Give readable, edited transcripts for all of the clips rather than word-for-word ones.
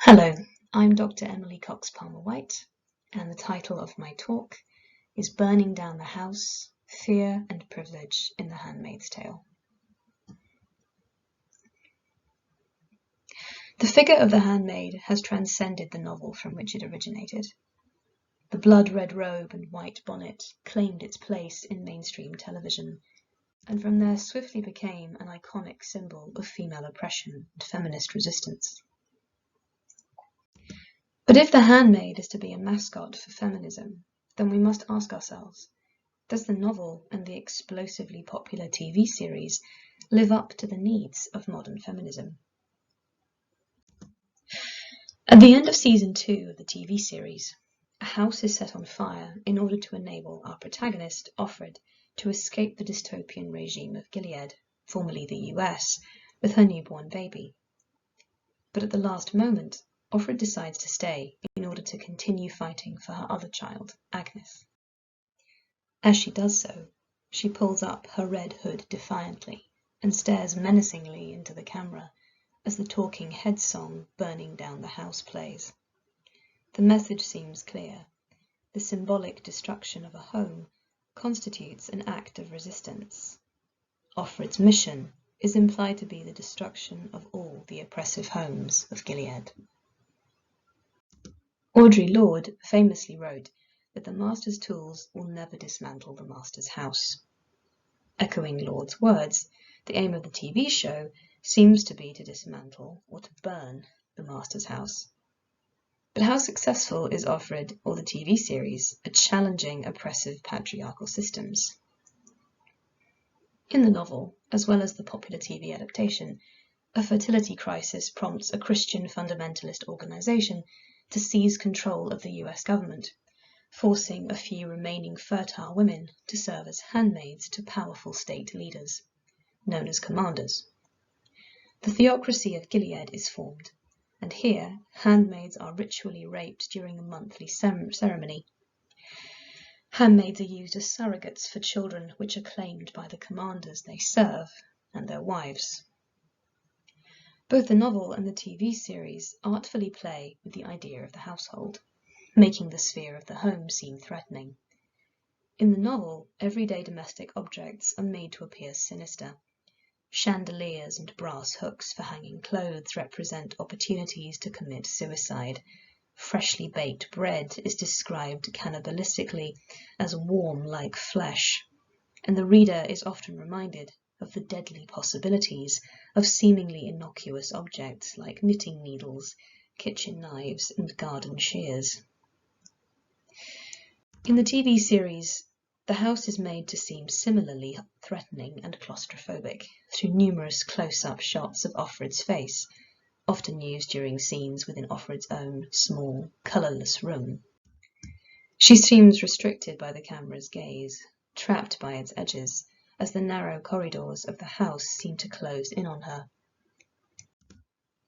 Hello, I'm Dr. Emily Cox Palmer-White, and the title of my talk is Burning Down the House, Fear and Privilege in the Handmaid's Tale. The figure of the handmaid has transcended the novel from which it originated. The blood-red robe and white bonnet claimed its place in mainstream television, and from there swiftly became an iconic symbol of female oppression and feminist resistance. But if the handmaid is to be a mascot for feminism, then we must ask ourselves, does the novel and the explosively popular TV series live up to the needs of modern feminism? At the end of season 2 of the TV series, a house is set on fire in order to enable our protagonist, Offred, to escape the dystopian regime of Gilead, formerly the US, with her newborn baby. But at the last moment, Offred decides to stay in order to continue fighting for her other child, Agnes. As she does so, she pulls up her red hood defiantly and stares menacingly into the camera as the Talking Heads song Burning Down the House plays. The message seems clear. The symbolic destruction of a home constitutes an act of resistance. Offred's mission is implied to be the destruction of all the oppressive homes of Gilead. Audre Lorde famously wrote that the master's tools will never dismantle the master's house. Echoing Lorde's words, the aim of the TV show seems to be to dismantle or to burn the master's house. But how successful is Offred or the TV series at challenging oppressive patriarchal systems? In the novel, as well as the popular TV adaptation, a fertility crisis prompts a Christian fundamentalist organization to seize control of the US government, forcing a few remaining fertile women to serve as handmaids to powerful state leaders, known as commanders. The theocracy of Gilead is formed, and here handmaids are ritually raped during a monthly ceremony. Handmaids are used as surrogates for children which are claimed by the commanders they serve and their wives. Both the novel and the TV series artfully play with the idea of the household, making the sphere of the home seem threatening. In the novel, everyday domestic objects are made to appear sinister. Chandeliers and brass hooks for hanging clothes represent opportunities to commit suicide. Freshly baked bread is described cannibalistically as warm like flesh, and the reader is often reminded of the deadly possibilities of seemingly innocuous objects like knitting needles, kitchen knives, and garden shears. In the TV series, the house is made to seem similarly threatening and claustrophobic through numerous close-up shots of Offred's face, often used during scenes within Offred's own small, colourless room. She seems restricted by the camera's gaze, trapped by its edges, as the narrow corridors of the house seem to close in on her.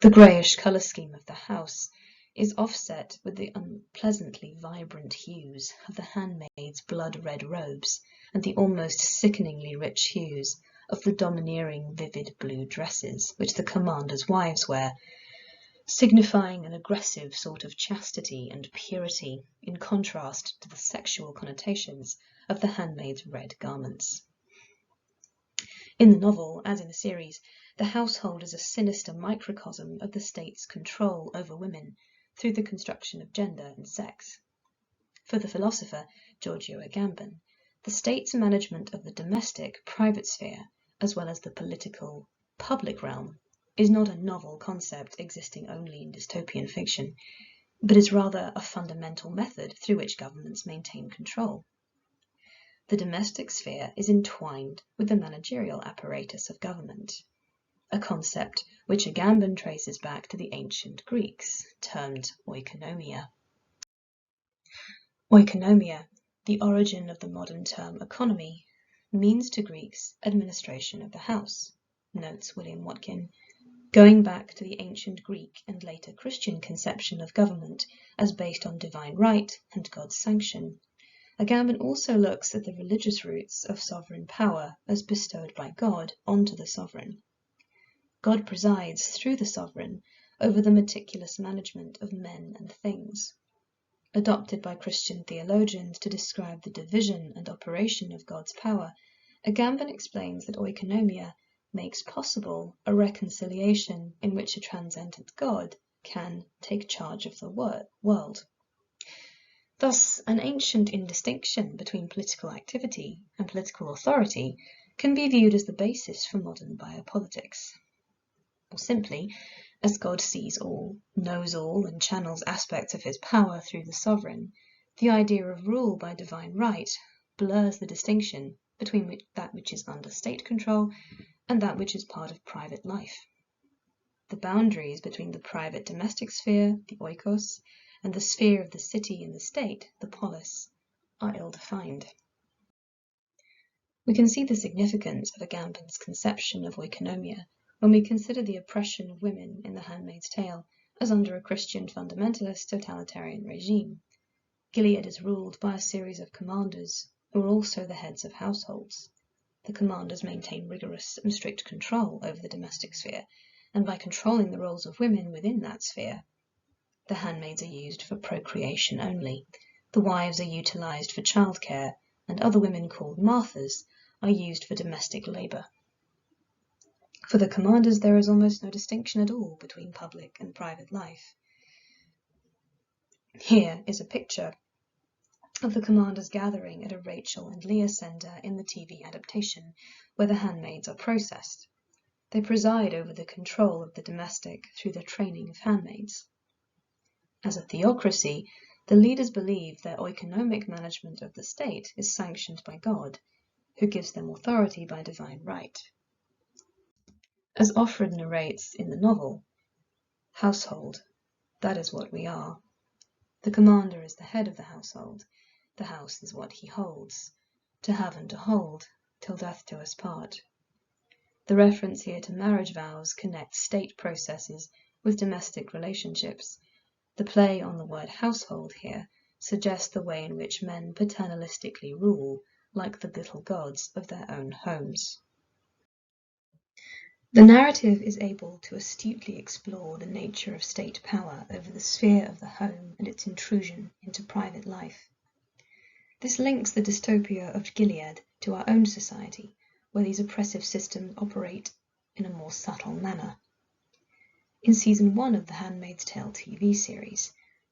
The greyish colour scheme of the house is offset with the unpleasantly vibrant hues of the handmaid's blood-red robes and the almost sickeningly rich hues of the domineering vivid blue dresses which the commanders' wives wear, signifying an aggressive sort of chastity and purity in contrast to the sexual connotations of the handmaid's red garments. In the novel, as in the series, the household is a sinister microcosm of the state's control over women through the construction of gender and sex. For the philosopher Giorgio Agamben, the state's management of the domestic private sphere, as well as the political public realm, is not a novel concept existing only in dystopian fiction, but is rather a fundamental method through which governments maintain control. The domestic sphere is entwined with the managerial apparatus of government, a concept which Agamben traces back to the ancient Greeks, termed oikonomia. Oikonomia, the origin of the modern term economy, means to Greeks administration of the house, notes William Watkin, going back to the ancient Greek and later Christian conception of government as based on divine right and God's sanction. Agamben also looks at the religious roots of sovereign power as bestowed by God onto the sovereign. God presides through the sovereign over the meticulous management of men and things. Adopted by Christian theologians to describe the division and operation of God's power, Agamben explains that oikonomia makes possible a reconciliation in which a transcendent God can take charge of the world. Thus, an ancient indistinction between political activity and political authority can be viewed as the basis for modern biopolitics. Or simply, as God sees all, knows all, and channels aspects of his power through the sovereign, the idea of rule by divine right blurs the distinction between that which is under state control and that which is part of private life. The boundaries between the private domestic sphere, the oikos, and the sphere of the city and the state, the polis, are ill-defined. We can see the significance of Agamben's conception of oikonomia when we consider the oppression of women in The Handmaid's Tale as under a Christian fundamentalist totalitarian regime. Gilead is ruled by a series of commanders who are also the heads of households. The commanders maintain rigorous and strict control over the domestic sphere, and by controlling the roles of women within that sphere, the handmaids are used for procreation only, the wives are utilised for childcare, and other women called Marthas are used for domestic labour. For the commanders, there is almost no distinction at all between public and private life. Here is a picture of the commanders gathering at a Rachel and Leah centre in the TV adaptation, where the handmaids are processed. They preside over the control of the domestic through the training of handmaids. As a theocracy, the leaders believe their oikonomic management of the state is sanctioned by God, who gives them authority by divine right. As Offred narrates in the novel, household, that is what we are. The commander is the head of the household. The house is what he holds. To have and to hold, till death do us part. The reference here to marriage vows connects state processes with domestic relationships. The play on the word household here suggests the way in which men paternalistically rule, like the little gods of their own homes. The narrative is able to astutely explore the nature of state power over the sphere of the home and its intrusion into private life. This links the dystopia of Gilead to our own society, where these oppressive systems operate in a more subtle manner. In Season 1 of the Handmaid's Tale TV series,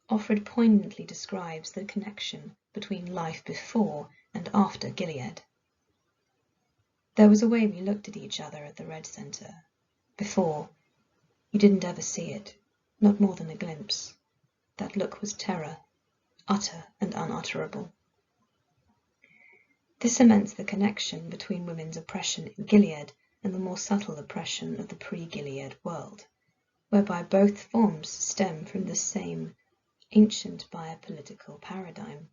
Offred poignantly describes the connection between life before and after Gilead. There was a way we looked at each other at the Red Centre. Before, you didn't ever see it, not more than a glimpse. That look was terror, utter and unutterable. This cements the connection between women's oppression in Gilead and the more subtle oppression of the pre-Gilead world, whereby both forms stem from the same ancient biopolitical paradigm.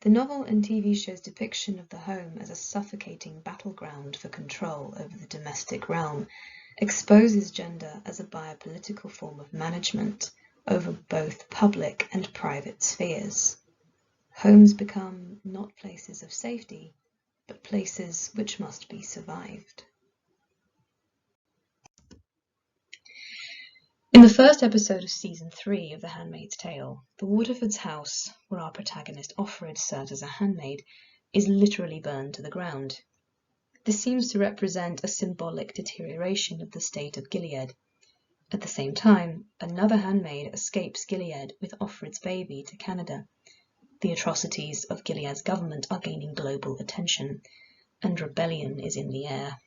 The novel and TV show's depiction of the home as a suffocating battleground for control over the domestic realm exposes gender as a biopolitical form of management over both public and private spheres. Homes become not places of safety, but places which must be survived. In the first episode of Season 3 of The Handmaid's Tale, the Waterfords' house, where our protagonist Offred serves as a handmaid, is literally burned to the ground. This seems to represent a symbolic deterioration of the state of Gilead. At the same time, another handmaid escapes Gilead with Offred's baby to Canada. The atrocities of Gilead's government are gaining global attention, and rebellion is in the air.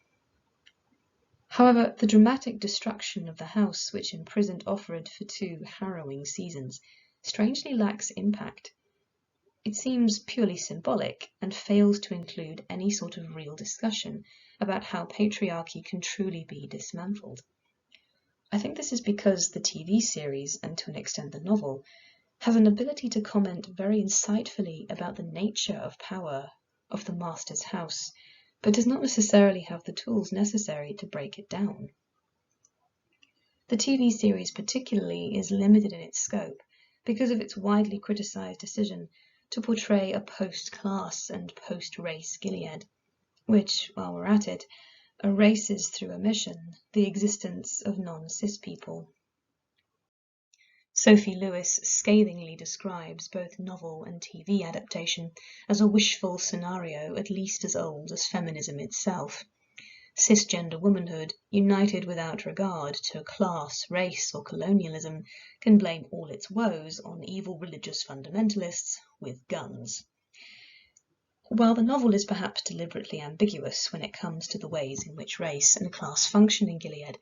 However, the dramatic destruction of the house which imprisoned Offred for 2 harrowing seasons strangely lacks impact. It seems purely symbolic and fails to include any sort of real discussion about how patriarchy can truly be dismantled. I think this is because the TV series, and to an extent the novel, has an ability to comment very insightfully about the nature of power of the master's house, but does not necessarily have the tools necessary to break it down. The TV series particularly is limited in its scope because of its widely criticised decision to portray a post-class and post-race Gilead, which, while we're at it, erases through omission the existence of non-cis people. Sophie Lewis scathingly describes both novel and TV adaptation as a wishful scenario at least as old as feminism itself. Cisgender womanhood, united without regard to class, race, or colonialism, can blame all its woes on evil religious fundamentalists with guns. While the novel is perhaps deliberately ambiguous when it comes to the ways in which race and class function in Gilead,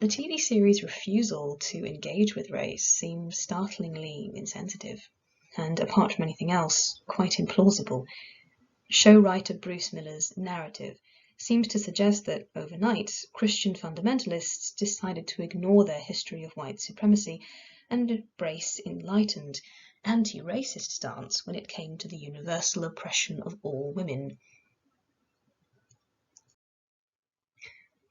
the TV series' refusal to engage with race seems startlingly insensitive, and, apart from anything else, quite implausible. Show writer Bruce Miller's narrative seems to suggest that, overnight, Christian fundamentalists decided to ignore their history of white supremacy and embrace enlightened, anti-racist stance when it came to the universal oppression of all women.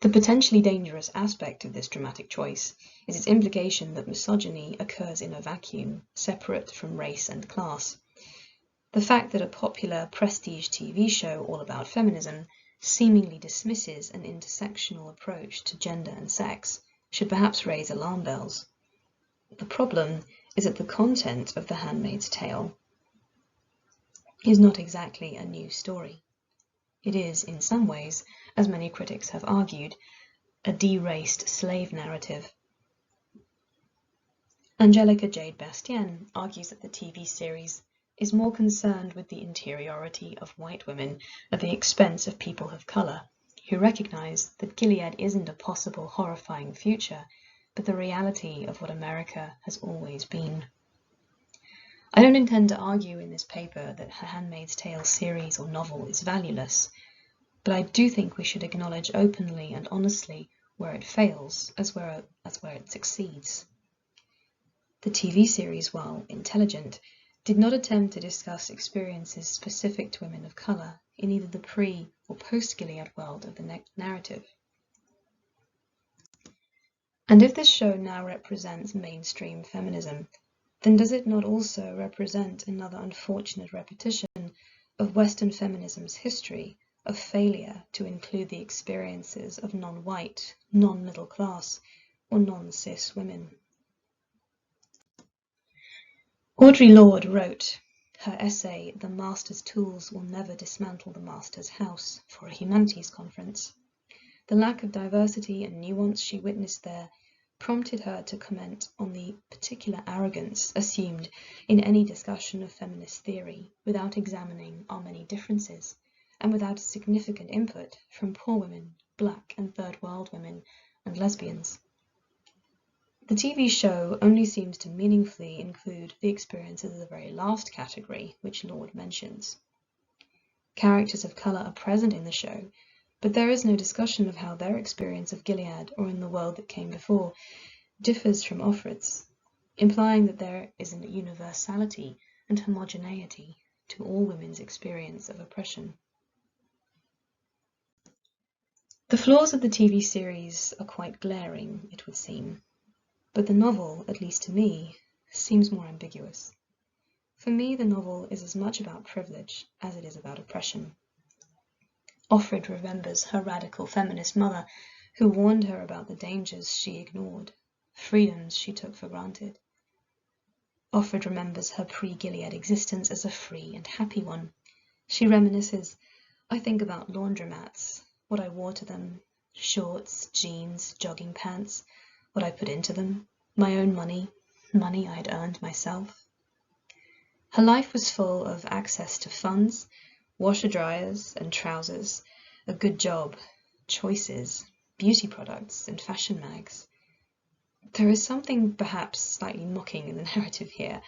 The potentially dangerous aspect of this dramatic choice is its implication that misogyny occurs in a vacuum, separate from race and class. The fact that a popular prestige TV show all about feminism seemingly dismisses an intersectional approach to gender and sex should perhaps raise alarm bells. The problem is that the content of The Handmaid's Tale is not exactly a new story. It is, in some ways, as many critics have argued, a de-raced slave narrative. Angelica Jade Bastien argues that the TV series is more concerned with the interiority of white women at the expense of people of colour, who recognise that Gilead isn't a possible horrifying future, but the reality of what America has always been. I don't intend to argue in this paper that Her Handmaid's Tale series or novel is valueless, but I do think we should acknowledge openly and honestly where it fails as where it succeeds. The TV series, while intelligent, did not attempt to discuss experiences specific to women of colour in either the pre- or post-Gilead world of the narrative. And if this show now represents mainstream feminism, then does it not also represent another unfortunate repetition of Western feminism's history of failure to include the experiences of non-white, non-middle class, or non-cis women? Audre Lorde wrote her essay "The Master's Tools Will Never Dismantle the Master's House" for a humanities conference. The lack of diversity and nuance she witnessed there prompted her to comment on the particular arrogance assumed in any discussion of feminist theory without examining our many differences, and without a significant input from poor women, black and third world women, and lesbians. The TV show only seems to meaningfully include the experiences of the very last category, which Lorde mentions. Characters of colour are present in the show, but there is no discussion of how their experience of Gilead, or in the world that came before, differs from Offred's, implying that there is a universality and homogeneity to all women's experience of oppression. The flaws of the TV series are quite glaring, it would seem, but the novel, at least to me, seems more ambiguous. For me, the novel is as much about privilege as it is about oppression. Offred remembers her radical feminist mother, who warned her about the dangers she ignored, freedoms she took for granted. Offred remembers her pre-Gilead existence as a free and happy one. She reminisces, "I think about laundromats, what I wore to them, shorts, jeans, jogging pants, what I put into them, my own money I had earned myself." Her life was full of access to funds, washer-dryers and trousers, a good job, choices, beauty products and fashion mags. There is something perhaps slightly mocking in the narrative here,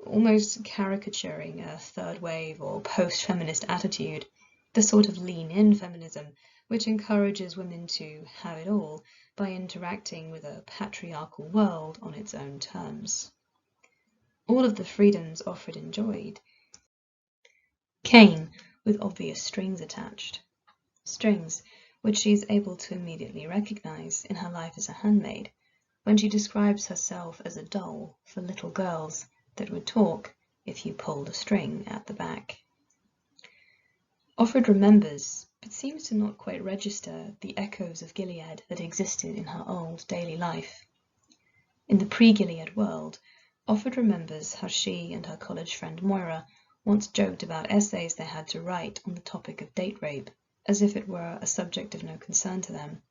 almost caricaturing a third wave or post-feminist attitude, the sort of lean-in feminism which encourages women to have it all by interacting with a patriarchal world on its own terms. All of the freedoms Offred enjoyed came with obvious strings attached, strings which she is able to immediately recognize in her life as a handmaid, when she describes herself as a doll for little girls that would talk if you pulled a string at the back. Offred remembers, but seems to not quite register the echoes of Gilead that existed in her old daily life. In the pre-Gilead world, Offred remembers how she and her college friend Moira once joked about essays they had to write on the topic of date rape, as if it were a subject of no concern to them.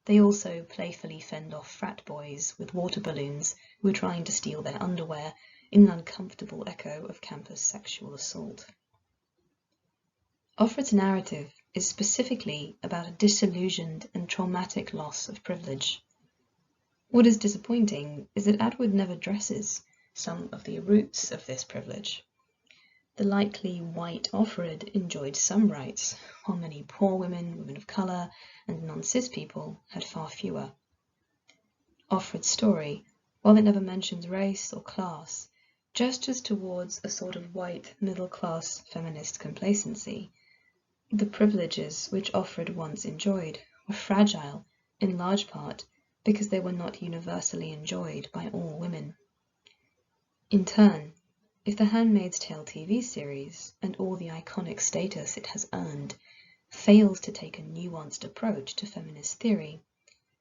They also playfully fend off frat boys with water balloons who were trying to steal their underwear in an uncomfortable echo of campus sexual assault. Offred's narrative is specifically about a disillusioned and traumatic loss of privilege. What is disappointing is that Atwood never addresses some of the roots of this privilege. The likely white Offred enjoyed some rights, while many poor women, women of colour, and non-cis people had far fewer. Offred's story, while it never mentions race or class, gestures towards a sort of white middle-class feminist complacency. The privileges which Offred once enjoyed were fragile, in large part because they were not universally enjoyed by all women. In turn, if the Handmaid's Tale TV series, and all the iconic status it has earned, fails to take a nuanced approach to feminist theory,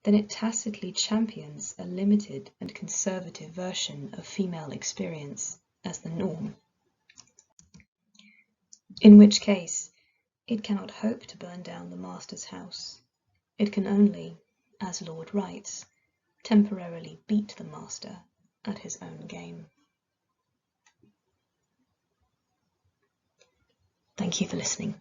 then it tacitly champions a limited and conservative version of female experience as the norm. In which case, it cannot hope to burn down the master's house. It can only, as Lord writes, temporarily beat the master at his own game. Thank you for listening.